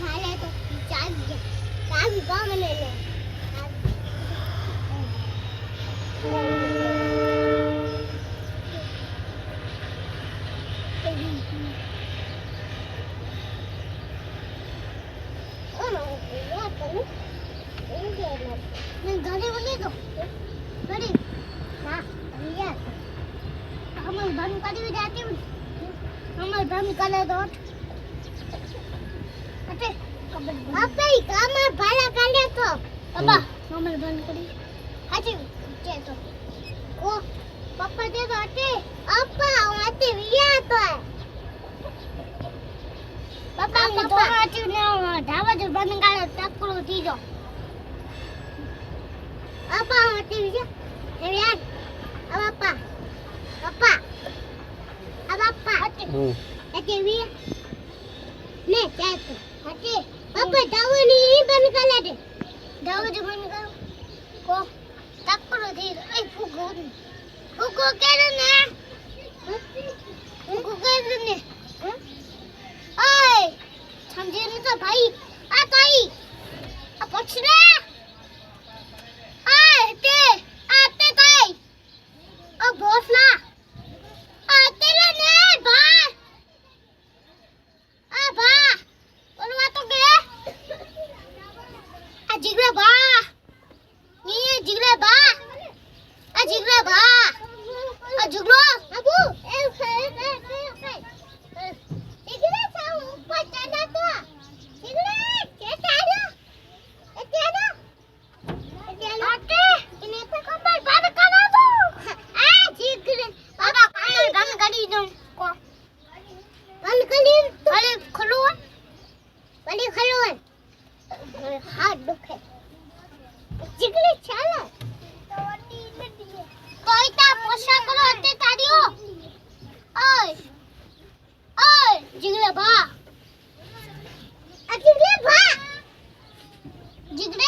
હાલે તો ચાવી ચાવી કા મને લે गाड़ी बोले तो गाड़ी हां भैया हम बंद कर भी जाते हम बंद कर दो अटे अबे काम भाड़ा कर ले तो पापा हम बंद करी आजे जे तो ओ पापा दे दो अटे पापा आते भैया तो पापा मैं तो आते ना ढाबा जो बंद कर टकरो थी जो apa mati bisa lihat apa apa apa hati hati dia nih jatuh hati apa dawa ni ban kala deh dawa jo ban kala ko tak perlu di fugu kena na fugu kena ni oi samjhe ni to bhai a kai a pochna आते काय अब भोसला आते ले ने बा आ बा बोलवा तो के आ जिगरा बा नी जिगरा बा आ जिगरा बा आ जुगरो अबू ए जिगरा सा ऊपर चढ़ा तो जिगरा के चारो ए चारो आते इने पे कमर बात करा दो आ जिगरे बाबा काल बंद करी दो को बंद करी भले खलो हाथ दुखे जिगरे चाला कोई ता पोषा करो अते तारियो ओए ओए जिगरे बा आ जिगरे बा जिगरे